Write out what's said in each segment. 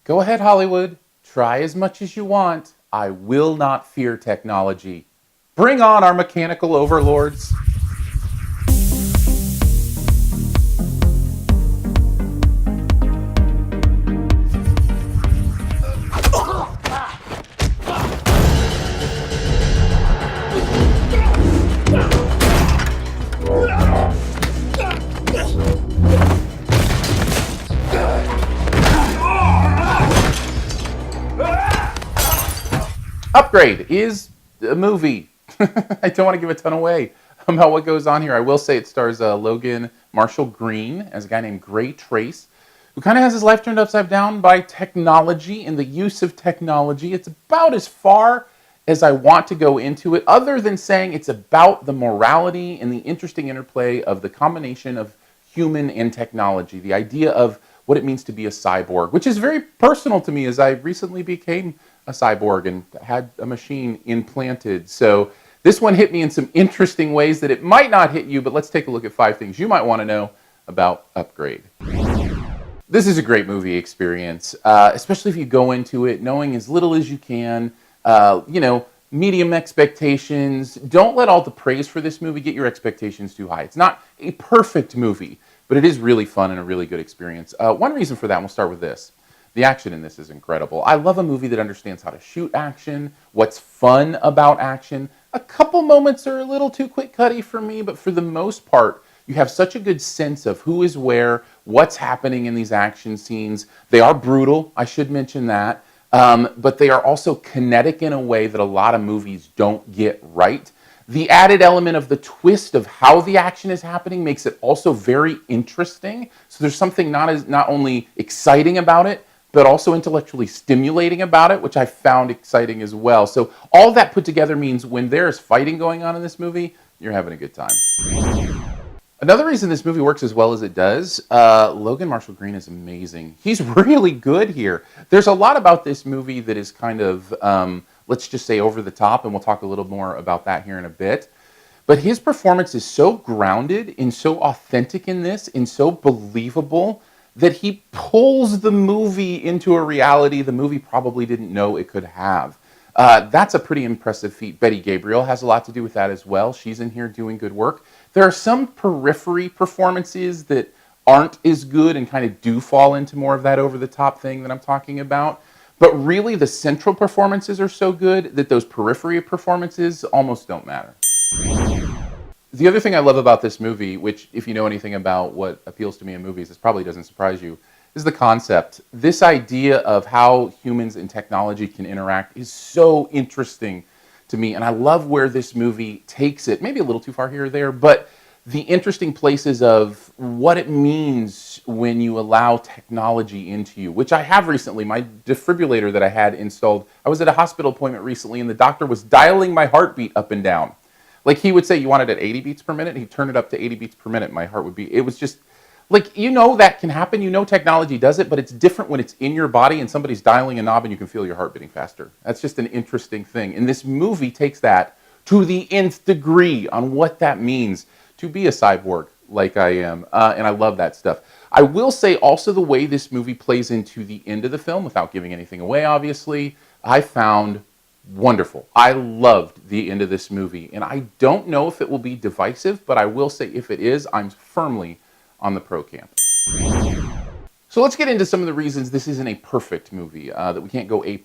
Go ahead, Hollywood. Try as much as you want. I will not fear technology. Bring on our mechanical overlords. Upgrade is a movie. I don't want to give a ton away about what goes on here. I will say it stars Logan Marshall Green as a guy named Gray Trace, who kind of has his life turned upside down by technology and the use of technology. It's about as far as I want to go into it, other than saying it's about the morality and the interesting interplay of the combination of human and technology, the idea of what it means to be a cyborg, which is very personal to me as I recently became a cyborg and had a machine implanted. So this one hit me in some interesting ways that it might not hit you, but let's take a look at 5 things you might want to know about Upgrade. This is a great movie experience, especially if you go into it knowing as little as you can, medium expectations. Don't let all the praise for this movie get your expectations too high. It's not a perfect movie, but it is really fun and a really good experience. One reason for that, and we'll start with this. The action in this is incredible. I love a movie that understands how to shoot action, what's fun about action. A couple moments are a little too quick-cutty for me, but for the most part, you have such a good sense of who is where, what's happening in these action scenes. They are brutal, I should mention that, but they are also kinetic in a way that a lot of movies don't get right. The added element of the twist of how the action is happening makes it also very interesting. So there's something not only exciting about it, but also intellectually stimulating about it, which I found exciting as well. So all that put together means when there's fighting going on in this movie, you're having a good time. Another reason this movie works as well as it does, Logan Marshall Green is amazing. He's really good here. There's a lot about this movie that is kind of, let's just say, over the top, and we'll talk a little more about that here in a bit. But his performance is so grounded and so authentic in this and so believable that he pulls the movie into a reality the movie probably didn't know it could have. That's a pretty impressive feat. Betty Gabriel has a lot to do with that as well. She's in here doing good work. There are some periphery performances that aren't as good and kind of do fall into more of that over-the-top thing that I'm talking about. But really, the central performances are so good that those periphery performances almost don't matter. The other thing I love about this movie, which if you know anything about what appeals to me in movies, this probably doesn't surprise you, is the concept. This idea of how humans and technology can interact is so interesting to me, and I love where this movie takes it. Maybe a little too far here or there, but the interesting places of what it means when you allow technology into you, which I have recently. My defibrillator that I had installed, I was at a hospital appointment recently, and the doctor was dialing my heartbeat up and down. Like he would say, you want it at 80 beats per minute? He'd turn it up to 80 beats per minute. My heart would be, it was just, like, that can happen. Technology does it, but it's different when it's in your body and somebody's dialing a knob and you can feel your heart beating faster. That's just an interesting thing. And this movie takes that to the nth degree on what that means to be a cyborg like I am. And I love that stuff. I will say also the way this movie plays into the end of the film, without giving anything away, obviously, I found wonderful. I loved the end of this movie, and I don't know if it will be divisive, but I will say if it is, I'm firmly on the pro camp. So let's get into some of the reasons this isn't a perfect movie, that we can't go A+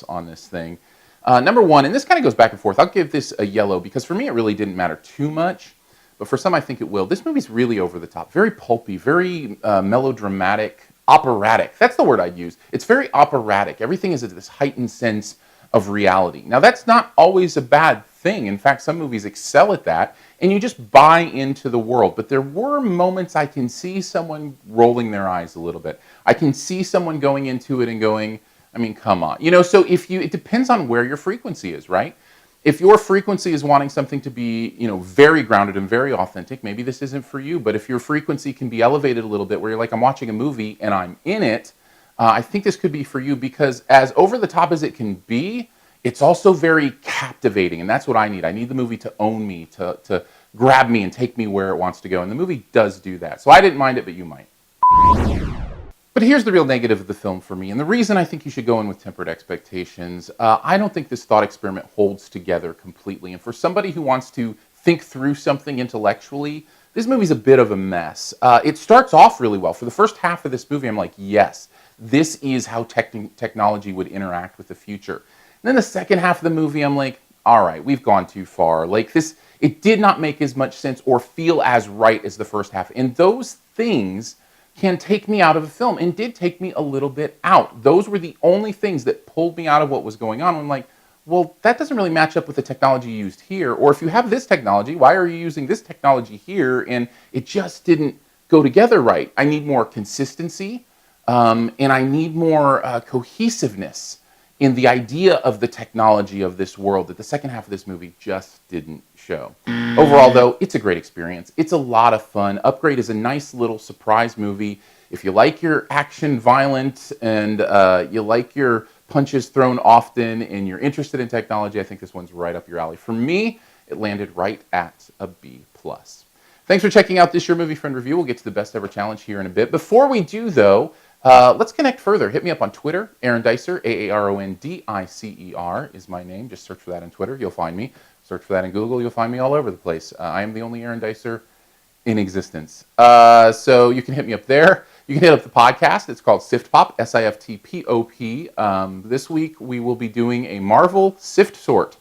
on this thing. Number one, and this kind of goes back and forth, I'll give this a yellow because for me it really didn't matter too much, but for some I think it will. This movie's really over the top, very pulpy, very melodramatic, operatic. That's the word I'd use. It's very operatic. Everything is at this heightened sense of reality. Now that's not always a bad thing. In fact, some movies excel at that, and you just buy into the world. But there were moments I can see someone rolling their eyes a little bit. I can see someone going into it and going, I mean, come on. So it depends on where your frequency is, right? If your frequency is wanting something to be, very grounded and very authentic, maybe this isn't for you. But if your frequency can be elevated a little bit, where you're like, I'm watching a movie and I'm in it, I think this could be for you because as over the top as it can be, it's also very captivating, and that's what I need. I need the movie to own me, to grab me and take me where it wants to go, and the movie does do that. So I didn't mind it, but you might. But But here's the real negative of the film for me, and the reason I think you should go in with tempered expectations. I don't think this thought experiment holds together completely. And for somebody who wants to think through something intellectually, this movie's a bit of a mess. It starts off really well. For the first half of this movie, I'm like, yes, this is how technology would interact with the future. And then the second half of the movie, I'm like, all right, we've gone too far. Like this, it did not make as much sense or feel as right as the first half. And those things can take me out of a film, and did take me a little bit out. Those were the only things that pulled me out of what was going on. I'm like, well, that doesn't really match up with the technology used here. Or if you have this technology, why are you using this technology here? And it just didn't go together right. I need more consistency, and I need more cohesiveness in the idea of the technology of this world that the second half of this movie just didn't show. Overall, though, it's a great experience. It's a lot of fun. Upgrade is a nice little surprise movie. If you like your action violent and you like your punches thrown often and you're interested in technology, I think this one's right up your alley. For me, it landed right at a B+. Thanks for checking out this Your Movie Friend review. We'll get to the best ever challenge here in a bit. Before we do, though, let's connect further. Hit me up on Twitter. Aaron Dicer, Aarondicer is my name. Just search for that on Twitter. You'll find me. Search for that in Google. You'll find me all over the place. I am the only Aaron Dicer in existence. So you can hit me up there. You can hit up the podcast. It's called SiftPop, SiftPop. This week we will be doing a Marvel Sift Sort,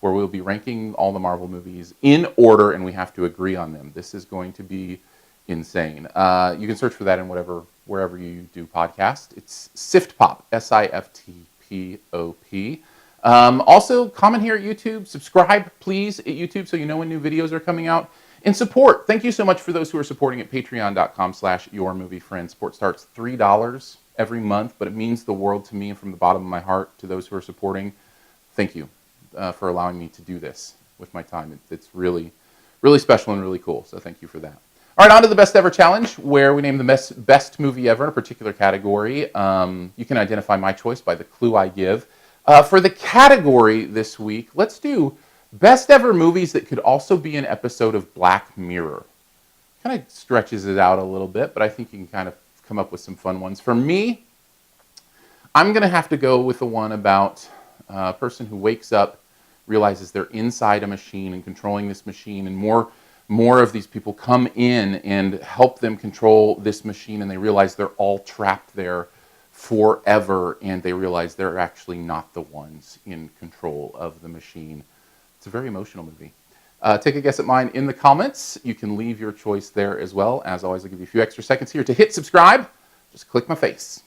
where we'll be ranking all the Marvel movies in order, and we have to agree on them. This is going to be insane. You can search for that in wherever you do podcast. It's SiftPop, SiftPop. Also, comment here at YouTube. Subscribe, please, at YouTube so you know when new videos are coming out. And support. Thank you so much for those who are supporting at patreon.com/yourmoviefriend. Support starts $3 every month, but it means the world to me and from the bottom of my heart to those who are supporting. Thank you for allowing me to do this with my time. It's really, really special and really cool, so thank you for that. All right, on to the Best Ever Challenge, where we name the best movie ever in a particular category. You can identify my choice by the clue I give. For the category this week, let's do Best Ever Movies that could also be an episode of Black Mirror. Kind of stretches it out a little bit, but I think you can kind of come up with some fun ones. For me, I'm going to have to go with the one about a person who wakes up, realizes they're inside a machine and controlling this machine, and more of these people come in and help them control this machine, and they realize they're all trapped there forever, and they realize they're actually not the ones in control of the machine. It's a very emotional movie. Take a guess at mine in the comments. You can leave your choice there as well. As always, I'll give you a few extra seconds here to hit subscribe. Just click my face.